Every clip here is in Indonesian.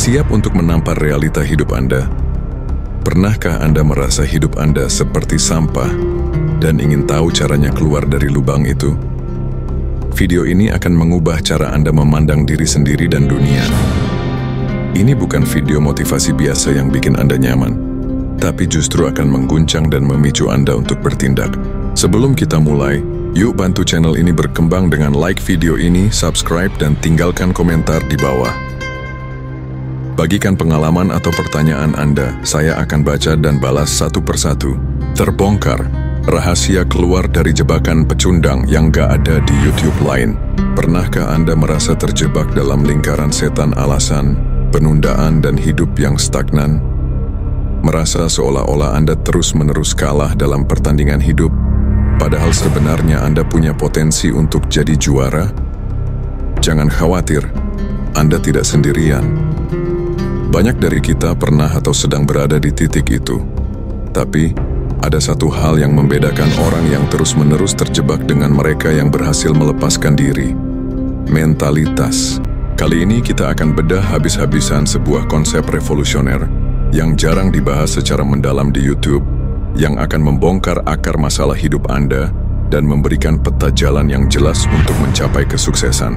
Siap untuk menampar realita hidup Anda? Pernahkah Anda merasa hidup Anda seperti sampah dan ingin tahu caranya keluar dari lubang itu? Video ini akan mengubah cara Anda memandang diri sendiri dan dunia. Ini bukan video motivasi biasa yang bikin Anda nyaman, tapi justru akan mengguncang dan memicu Anda untuk bertindak. Sebelum kita mulai, yuk bantu channel ini berkembang dengan like video ini, subscribe, dan tinggalkan komentar di bawah. Bagikan pengalaman atau pertanyaan Anda, saya akan baca dan balas satu persatu. Terbongkar, rahasia keluar dari jebakan pecundang yang gak ada di YouTube lain. Pernahkah Anda merasa terjebak dalam lingkaran setan alasan, penundaan, dan hidup yang stagnan? Merasa seolah-olah Anda terus-menerus kalah dalam pertandingan hidup, padahal sebenarnya Anda punya potensi untuk jadi juara? Jangan khawatir, Anda tidak sendirian. Banyak dari kita pernah atau sedang berada di titik itu. Tapi, ada satu hal yang membedakan orang yang terus-menerus terjebak dengan mereka yang berhasil melepaskan diri. Mentalitas. Kali ini kita akan bedah habis-habisan sebuah konsep revolusioner yang jarang dibahas secara mendalam di YouTube, yang akan membongkar akar masalah hidup Anda dan memberikan peta jalan yang jelas untuk mencapai kesuksesan.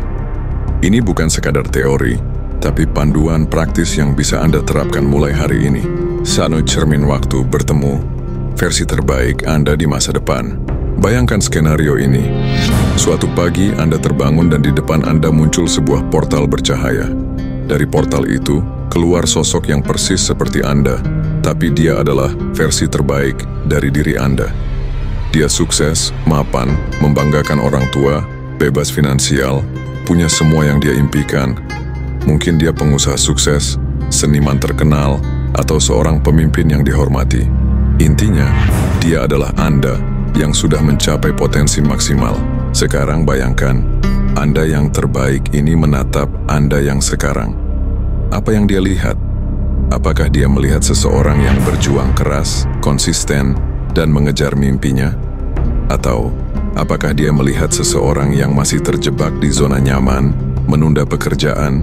Ini bukan sekadar teori, tapi panduan praktis yang bisa Anda terapkan mulai hari ini. Satu cermin waktu bertemu, versi terbaik Anda di masa depan. Bayangkan skenario ini. Suatu pagi Anda terbangun dan di depan Anda muncul sebuah portal bercahaya. Dari portal itu, keluar sosok yang persis seperti Anda, tapi dia adalah versi terbaik dari diri Anda. Dia sukses, mapan, membanggakan orang tua, bebas finansial, punya semua yang dia impikan. Mungkin dia pengusaha sukses, seniman terkenal, atau seorang pemimpin yang dihormati. Intinya, dia adalah Anda yang sudah mencapai potensi maksimal. Sekarang bayangkan, Anda yang terbaik ini menatap Anda yang sekarang. Apa yang dia lihat? Apakah dia melihat seseorang yang berjuang keras, konsisten, dan mengejar mimpinya? Atau, apakah dia melihat seseorang yang masih terjebak di zona nyaman, menunda pekerjaan,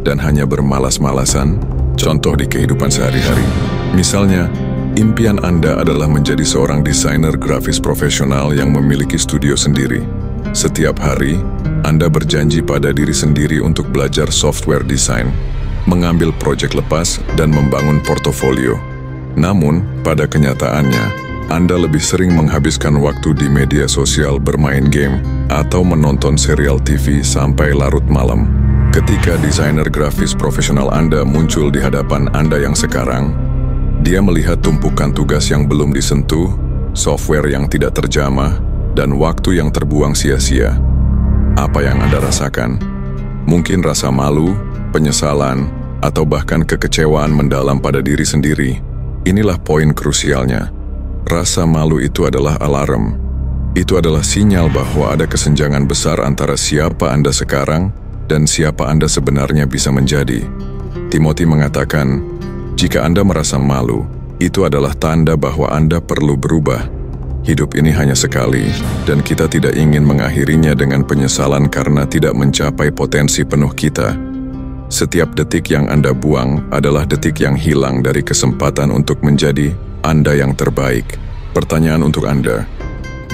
dan hanya bermalas-malasan? Contoh di kehidupan sehari-hari. Misalnya, impian Anda adalah menjadi seorang desainer grafis profesional yang memiliki studio sendiri. Setiap hari, Anda berjanji pada diri sendiri untuk belajar software design, mengambil proyek lepas, dan membangun portofolio. Namun, pada kenyataannya, Anda lebih sering menghabiskan waktu di media sosial bermain game atau menonton serial TV sampai larut malam. Ketika desainer grafis profesional Anda muncul di hadapan Anda yang sekarang, dia melihat tumpukan tugas yang belum disentuh, software yang tidak terjamah, dan waktu yang terbuang sia-sia. Apa yang Anda rasakan? Mungkin rasa malu, penyesalan, atau bahkan kekecewaan mendalam pada diri sendiri. Inilah poin krusialnya. Rasa malu itu adalah alarm. Itu adalah sinyal bahwa ada kesenjangan besar antara siapa Anda sekarang dan siapa Anda sebenarnya bisa menjadi. Timothy mengatakan, jika Anda merasa malu, itu adalah tanda bahwa Anda perlu berubah. Hidup ini hanya sekali, dan kita tidak ingin mengakhirinya dengan penyesalan karena tidak mencapai potensi penuh kita. Setiap detik yang Anda buang adalah detik yang hilang dari kesempatan untuk menjadi Anda yang terbaik. Pertanyaan untuk Anda,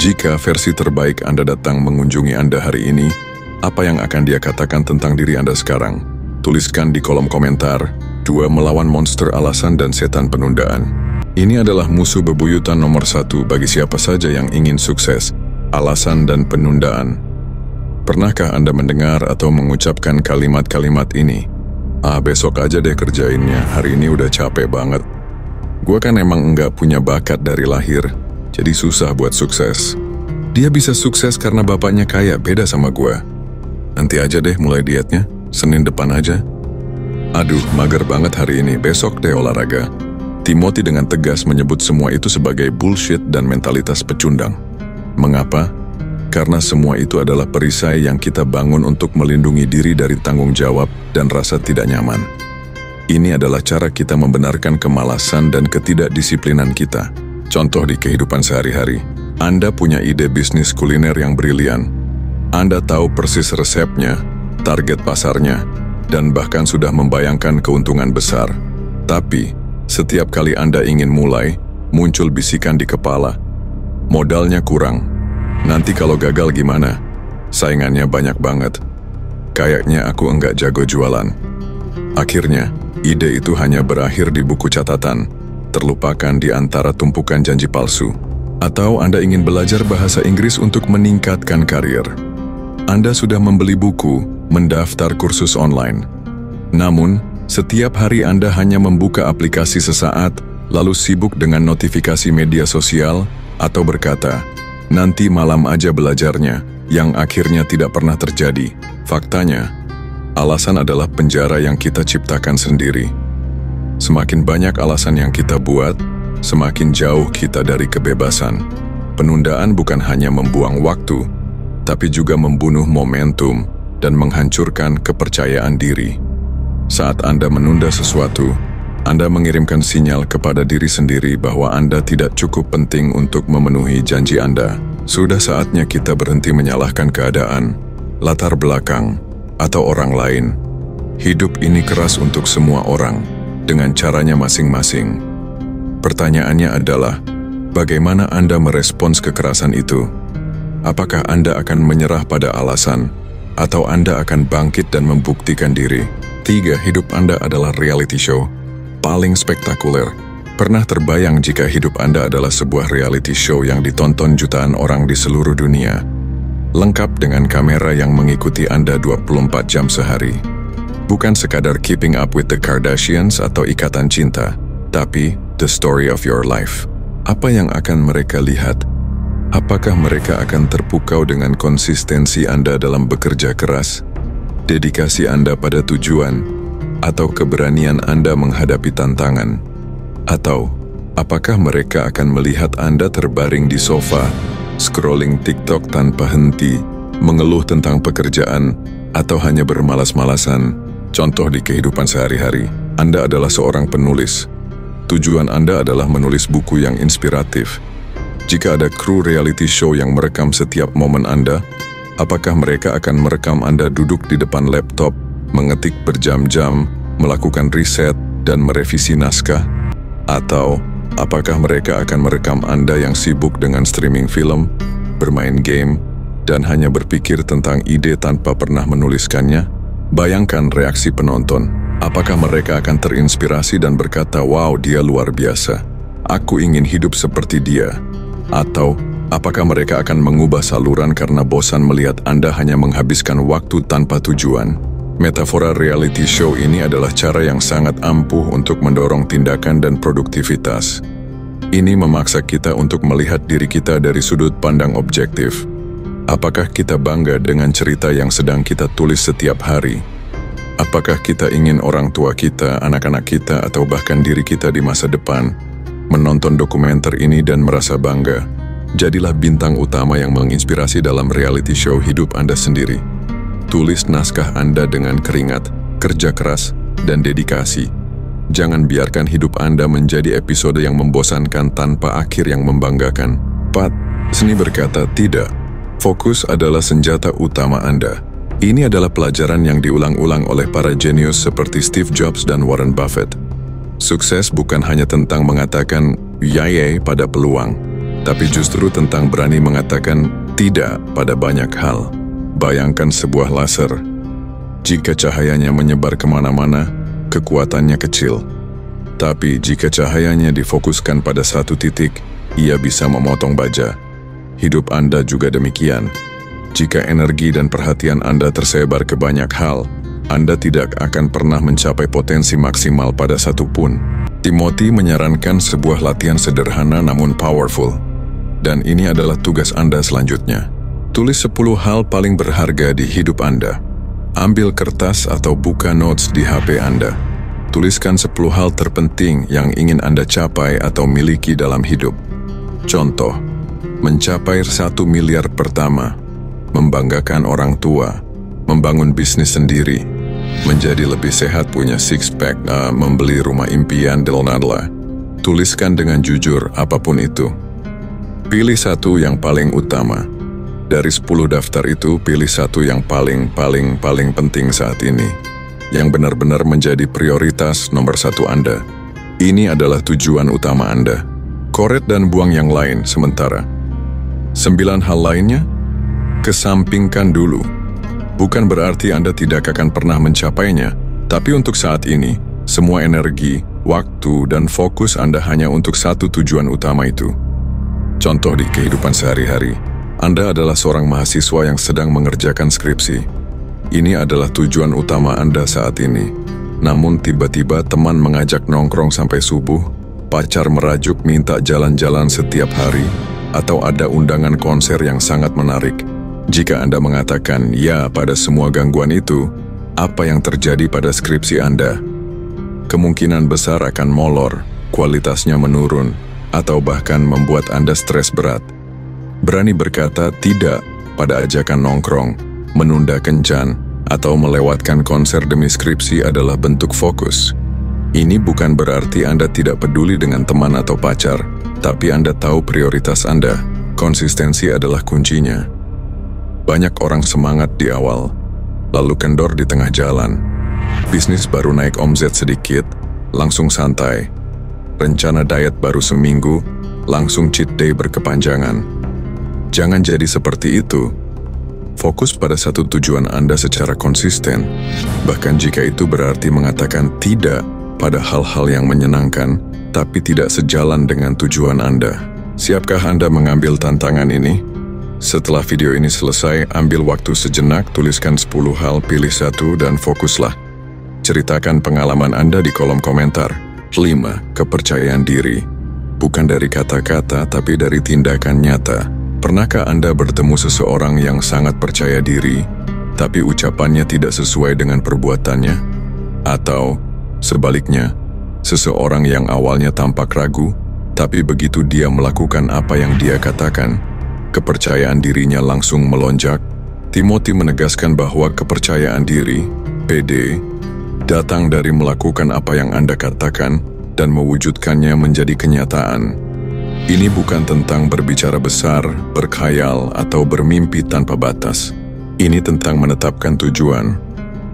jika versi terbaik Anda datang mengunjungi Anda hari ini, apa yang akan dia katakan tentang diri Anda sekarang? Tuliskan di kolom komentar. 2. Melawan monster alasan dan setan penundaan. Ini adalah musuh bebuyutan nomor 1 bagi siapa saja yang ingin sukses. Alasan dan penundaan. Pernahkah Anda mendengar atau mengucapkan kalimat-kalimat ini? Besok aja deh kerjainnya, hari ini udah capek banget. Gua kan emang enggak punya bakat dari lahir, jadi susah buat sukses. Dia bisa sukses karena bapaknya kaya, beda sama gua. Nanti aja deh mulai dietnya, Senin depan aja. Aduh, mager banget hari ini, besok deh olahraga. Timothy dengan tegas menyebut semua itu sebagai bullshit dan mentalitas pecundang. Mengapa? Karena semua itu adalah perisai yang kita bangun untuk melindungi diri dari tanggung jawab dan rasa tidak nyaman. Ini adalah cara kita membenarkan kemalasan dan ketidakdisiplinan kita. Contoh di kehidupan sehari-hari. Anda punya ide bisnis kuliner yang brilian. Anda tahu persis resepnya, target pasarnya, dan bahkan sudah membayangkan keuntungan besar. Tapi, setiap kali Anda ingin mulai, muncul bisikan di kepala. Modalnya kurang. Nanti kalau gagal gimana? Saingannya banyak banget. Kayaknya aku enggak jago jualan. Akhirnya, ide itu hanya berakhir di buku catatan, terlupakan di antara tumpukan janji palsu. Atau Anda ingin belajar bahasa Inggris untuk meningkatkan karir. Anda sudah membeli buku, mendaftar kursus online. Namun, setiap hari Anda hanya membuka aplikasi sesaat, lalu sibuk dengan notifikasi media sosial, atau berkata, nanti malam aja belajarnya, yang akhirnya tidak pernah terjadi. Faktanya, alasan adalah penjara yang kita ciptakan sendiri. Semakin banyak alasan yang kita buat, semakin jauh kita dari kebebasan. Penundaan bukan hanya membuang waktu, tapi juga membunuh momentum dan menghancurkan kepercayaan diri. Saat Anda menunda sesuatu, Anda mengirimkan sinyal kepada diri sendiri bahwa Anda tidak cukup penting untuk memenuhi janji Anda. Sudah saatnya kita berhenti menyalahkan keadaan, latar belakang, atau orang lain. Hidup ini keras untuk semua orang, dengan caranya masing-masing. Pertanyaannya adalah, bagaimana Anda merespons kekerasan itu? Apakah Anda akan menyerah pada alasan, atau Anda akan bangkit dan membuktikan diri? 3. Hidup Anda adalah reality show paling spektakuler. Pernah terbayang jika hidup Anda adalah sebuah reality show yang ditonton jutaan orang di seluruh dunia, lengkap dengan kamera yang mengikuti Anda 24 jam sehari? Bukan sekadar keeping up with the Kardashians atau ikatan cinta, tapi the story of your life. Apa yang akan mereka lihat? Apakah mereka akan terpukau dengan konsistensi Anda dalam bekerja keras, dedikasi Anda pada tujuan, atau keberanian Anda menghadapi tantangan? Atau, apakah mereka akan melihat Anda terbaring di sofa, scrolling TikTok tanpa henti, mengeluh tentang pekerjaan, atau hanya bermalas-malasan? Contoh di kehidupan sehari-hari, Anda adalah seorang penulis. Tujuan Anda adalah menulis buku yang inspiratif. Jika ada kru reality show yang merekam setiap momen Anda, apakah mereka akan merekam Anda duduk di depan laptop, mengetik berjam-jam, melakukan riset, dan merevisi naskah? Atau, apakah mereka akan merekam Anda yang sibuk dengan streaming film, bermain game, dan hanya berpikir tentang ide tanpa pernah menuliskannya? Bayangkan reaksi penonton. Apakah mereka akan terinspirasi dan berkata, wow, dia luar biasa, aku ingin hidup seperti dia? Atau, apakah mereka akan mengubah saluran karena bosan melihat Anda hanya menghabiskan waktu tanpa tujuan? Metafora reality show ini adalah cara yang sangat ampuh untuk mendorong tindakan dan produktivitas. Ini memaksa kita untuk melihat diri kita dari sudut pandang objektif. Apakah kita bangga dengan cerita yang sedang kita tulis setiap hari? Apakah kita ingin orang tua kita, anak-anak kita, atau bahkan diri kita di masa depan menonton dokumenter ini dan merasa bangga? Jadilah bintang utama yang menginspirasi dalam reality show hidup Anda sendiri. Tulis naskah Anda dengan keringat, kerja keras, dan dedikasi. Jangan biarkan hidup Anda menjadi episode yang membosankan tanpa akhir yang membanggakan. 4. Seni berkata tidak. Fokus adalah senjata utama Anda. Ini adalah pelajaran yang diulang-ulang oleh para jenius seperti Steve Jobs dan Warren Buffett. Sukses bukan hanya tentang mengatakan yay pada peluang, tapi justru tentang berani mengatakan tidak pada banyak hal. Bayangkan sebuah laser. Jika cahayanya menyebar kemana-mana, kekuatannya kecil. Tapi jika cahayanya difokuskan pada satu titik, ia bisa memotong baja. Hidup Anda juga demikian. Jika energi dan perhatian Anda tersebar ke banyak hal, Anda tidak akan pernah mencapai potensi maksimal pada satu pun. Timothy menyarankan sebuah latihan sederhana namun powerful. Dan ini adalah tugas Anda selanjutnya. Tulis 10 hal paling berharga di hidup Anda. Ambil kertas atau buka notes di HP Anda. Tuliskan 10 hal terpenting yang ingin Anda capai atau miliki dalam hidup. Contoh, mencapai 1 miliar pertama, membanggakan orang tua, membangun bisnis sendiri, menjadi lebih sehat, punya six-pack, membeli rumah impian, dan tuliskan dengan jujur apapun itu. Pilih satu yang paling utama. Dari 10 daftar itu, pilih satu yang paling penting saat ini. yang benar-benar menjadi prioritas nomor satu Anda. Ini adalah tujuan utama Anda. Koret dan buang yang lain sementara. 9 hal lainnya, kesampingkan dulu. Bukan berarti Anda tidak akan pernah mencapainya, tapi untuk saat ini, semua energi, waktu, dan fokus Anda hanya untuk satu tujuan utama itu. Contoh di kehidupan sehari-hari, Anda adalah seorang mahasiswa yang sedang mengerjakan skripsi. Ini adalah tujuan utama Anda saat ini. Namun tiba-tiba teman mengajak nongkrong sampai subuh, pacar merajuk minta jalan-jalan setiap hari, atau ada undangan konser yang sangat menarik. Jika Anda mengatakan ya pada semua gangguan itu, apa yang terjadi pada skripsi Anda? Kemungkinan besar akan molor, kualitasnya menurun, atau bahkan membuat Anda stres berat. Berani berkata tidak pada ajakan nongkrong, menunda kencan, atau melewatkan konser demi skripsi adalah bentuk fokus. Ini bukan berarti Anda tidak peduli dengan teman atau pacar, tapi Anda tahu prioritas Anda. Konsistensi adalah kuncinya. Banyak orang semangat di awal, lalu kendor di tengah jalan. Bisnis baru naik omzet sedikit, langsung santai. Rencana diet baru seminggu, langsung cheat day berkepanjangan. Jangan jadi seperti itu. Fokus pada satu tujuan Anda secara konsisten, bahkan jika itu berarti mengatakan tidak pada hal-hal yang menyenangkan, tapi tidak sejalan dengan tujuan Anda. Siapkah Anda mengambil tantangan ini? Setelah video ini selesai, ambil waktu sejenak, tuliskan 10 hal, pilih satu, dan fokuslah. Ceritakan pengalaman Anda di kolom komentar. 5. Kepercayaan diri. Bukan dari kata-kata, tapi dari tindakan nyata. Pernahkah Anda bertemu seseorang yang sangat percaya diri, tapi ucapannya tidak sesuai dengan perbuatannya? Atau sebaliknya, seseorang yang awalnya tampak ragu, tapi begitu dia melakukan apa yang dia katakan, kepercayaan dirinya langsung melonjak? Timothy menegaskan bahwa kepercayaan diri, PD, datang dari melakukan apa yang Anda katakan dan mewujudkannya menjadi kenyataan. Ini bukan tentang berbicara besar, berkhayal, atau bermimpi tanpa batas. Ini tentang menetapkan tujuan,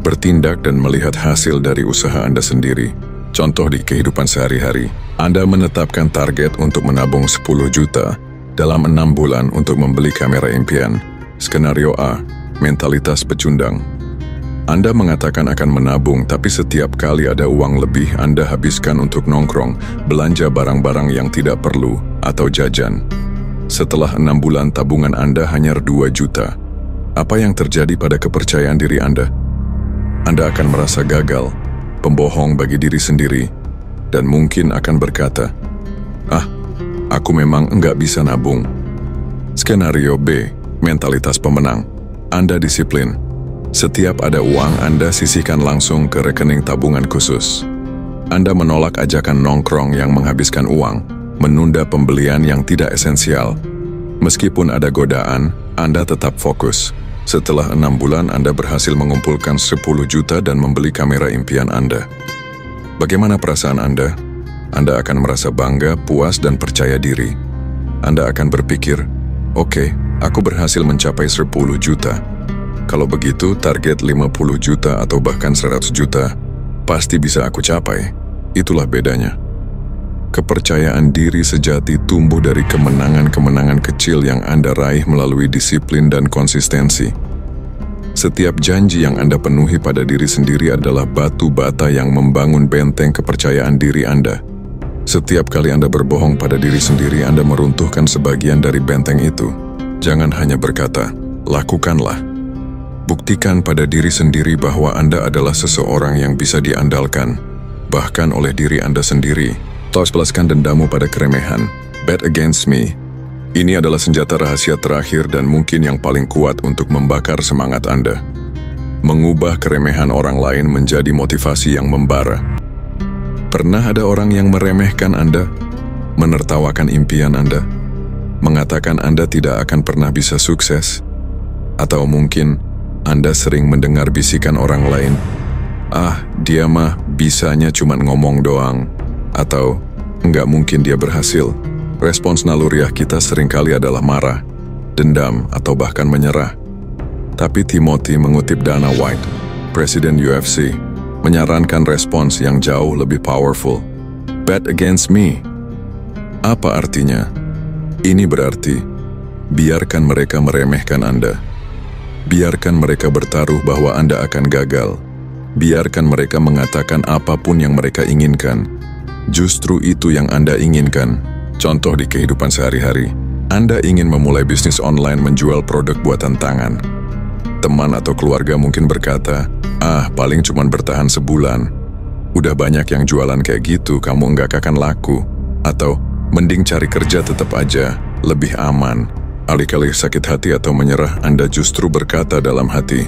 bertindak dan melihat hasil dari usaha Anda sendiri. Contoh di kehidupan sehari-hari, Anda menetapkan target untuk menabung 10 juta dalam 6 bulan untuk membeli kamera impian. Skenario A, mentalitas pecundang. Anda mengatakan akan menabung, tapi setiap kali ada uang lebih Anda habiskan untuk nongkrong, belanja barang-barang yang tidak perlu, atau jajan. Setelah 6 bulan tabungan Anda hanya 2 juta. Apa yang terjadi pada kepercayaan diri Anda? Anda akan merasa gagal, pembohong bagi diri sendiri, dan mungkin akan berkata, aku memang enggak bisa nabung. Skenario B, mentalitas pemenang. Anda disiplin. Setiap ada uang, Anda sisihkan langsung ke rekening tabungan khusus. Anda menolak ajakan nongkrong yang menghabiskan uang, menunda pembelian yang tidak esensial. Meskipun ada godaan, Anda tetap fokus. Setelah 6 bulan, Anda berhasil mengumpulkan 10 juta dan membeli kamera impian Anda. Bagaimana perasaan Anda? Anda akan merasa bangga, puas, dan percaya diri. Anda akan berpikir, oke, aku berhasil mencapai 10 juta. Kalau begitu, target 50 juta atau bahkan 100 juta pasti bisa aku capai. Itulah bedanya. Kepercayaan diri sejati tumbuh dari kemenangan-kemenangan kecil yang Anda raih melalui disiplin dan konsistensi. Setiap janji yang Anda penuhi pada diri sendiri adalah batu bata yang membangun benteng kepercayaan diri Anda. Setiap kali Anda berbohong pada diri sendiri, Anda meruntuhkan sebagian dari benteng itu. Jangan hanya berkata, lakukanlah. Buktikan pada diri sendiri bahwa Anda adalah seseorang yang bisa diandalkan, bahkan oleh diri Anda sendiri. Balaskan dendammu pada keremehan. Bet against me. Ini adalah senjata rahasia terakhir dan mungkin yang paling kuat untuk membakar semangat Anda. Mengubah keremehan orang lain menjadi motivasi yang membara. Pernah ada orang yang meremehkan Anda, menertawakan impian Anda, mengatakan Anda tidak akan pernah bisa sukses? Atau mungkin Anda sering mendengar bisikan orang lain, dia mah bisanya cuma ngomong doang, atau enggak mungkin dia berhasil. Respons naluriah kita seringkali adalah marah, dendam, atau bahkan menyerah. Tapi Timothy mengutip Dana White, Presiden UFC, menyarankan respons yang jauh lebih powerful. Bet against me. Apa artinya? Ini berarti, biarkan mereka meremehkan Anda. Biarkan mereka bertaruh bahwa Anda akan gagal. Biarkan mereka mengatakan apapun yang mereka inginkan. Justru itu yang Anda inginkan. Contoh di kehidupan sehari-hari. Anda ingin memulai bisnis online menjual produk buatan tangan. Teman atau keluarga mungkin berkata, paling cuma bertahan sebulan. Udah banyak yang jualan kayak gitu, kamu nggak akan laku. Atau, mending cari kerja tetap aja, lebih aman. Alih-alih sakit hati atau menyerah, Anda justru berkata dalam hati,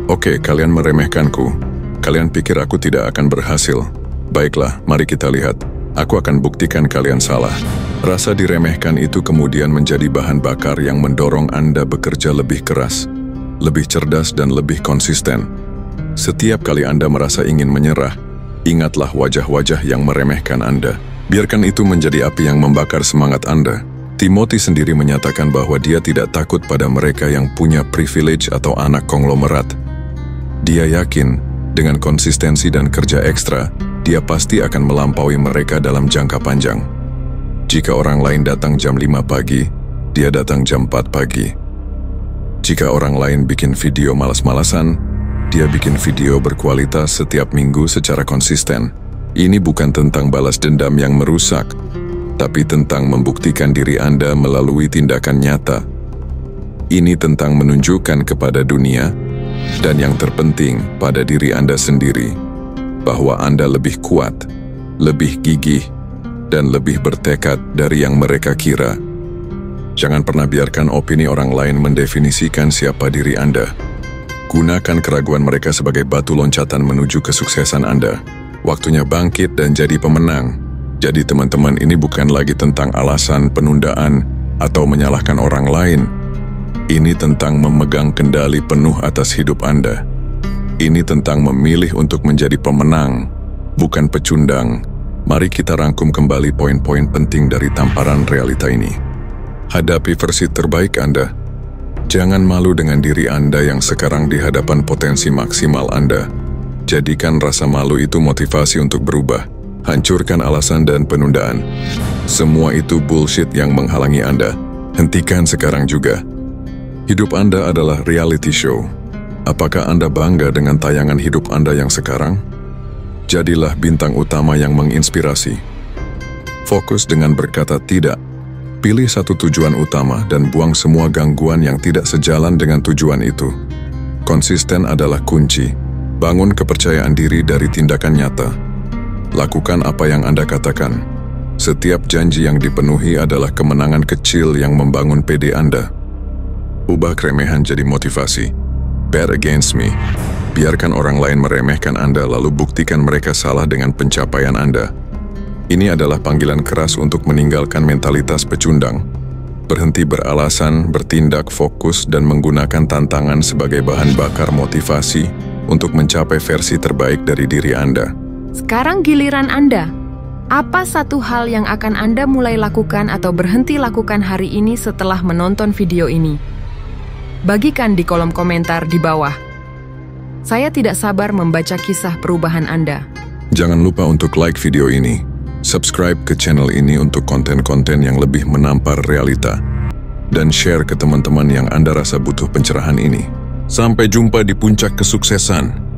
"Oke, kalian meremehkanku. Kalian pikir aku tidak akan berhasil. Baiklah, mari kita lihat. Aku akan buktikan kalian salah." Rasa diremehkan itu kemudian menjadi bahan bakar yang mendorong Anda bekerja lebih keras, lebih cerdas dan lebih konsisten. Setiap kali Anda merasa ingin menyerah, ingatlah wajah-wajah yang meremehkan Anda. Biarkan itu menjadi api yang membakar semangat Anda. Timothy sendiri menyatakan bahwa dia tidak takut pada mereka yang punya privilege atau anak konglomerat. Dia yakin, dengan konsistensi dan kerja ekstra, dia pasti akan melampaui mereka dalam jangka panjang. Jika orang lain datang jam 5 pagi, dia datang jam 4 pagi. Jika orang lain bikin video malas-malasan, dia bikin video berkualitas setiap minggu secara konsisten. Ini bukan tentang balas dendam yang merusak, tapi tentang membuktikan diri Anda melalui tindakan nyata. Ini tentang menunjukkan kepada dunia, dan yang terpenting pada diri Anda sendiri, bahwa Anda lebih kuat, lebih gigih, dan lebih bertekad dari yang mereka kira. Jangan pernah biarkan opini orang lain mendefinisikan siapa diri Anda. Gunakan keraguan mereka sebagai batu loncatan menuju kesuksesan Anda. Waktunya bangkit dan jadi pemenang. Jadi teman-teman, ini bukan lagi tentang alasan penundaan atau menyalahkan orang lain. Ini tentang memegang kendali penuh atas hidup Anda. Ini tentang memilih untuk menjadi pemenang, bukan pecundang. Mari kita rangkum kembali poin-poin penting dari tamparan realita ini. Hadapi versi terbaik Anda. Jangan malu dengan diri Anda yang sekarang di hadapan potensi maksimal Anda. Jadikan rasa malu itu motivasi untuk berubah. Hancurkan alasan dan penundaan. Semua itu bullshit yang menghalangi Anda. Hentikan sekarang juga. Hidup Anda adalah reality show. Apakah Anda bangga dengan tayangan hidup Anda yang sekarang? Jadilah bintang utama yang menginspirasi. Fokus dengan berkata tidak. Pilih satu tujuan utama dan buang semua gangguan yang tidak sejalan dengan tujuan itu. Konsisten adalah kunci. Bangun kepercayaan diri dari tindakan nyata. Lakukan apa yang Anda katakan. Setiap janji yang dipenuhi adalah kemenangan kecil yang membangun PD Anda. Ubah keremehan jadi motivasi. Bet against me. Biarkan orang lain meremehkan Anda lalu buktikan mereka salah dengan pencapaian Anda. Ini adalah panggilan keras untuk meninggalkan mentalitas pecundang. Berhenti beralasan, bertindak fokus, dan menggunakan tantangan sebagai bahan bakar motivasi untuk mencapai versi terbaik dari diri Anda. Sekarang giliran Anda. Apa satu hal yang akan Anda mulai lakukan atau berhenti lakukan hari ini setelah menonton video ini? Bagikan di kolom komentar di bawah. Saya tidak sabar membaca kisah perubahan Anda. Jangan lupa untuk like video ini, subscribe ke channel ini untuk konten-konten yang lebih menampar realita, dan share ke teman-teman yang Anda rasa butuh pencerahan ini. Sampai jumpa di puncak kesuksesan.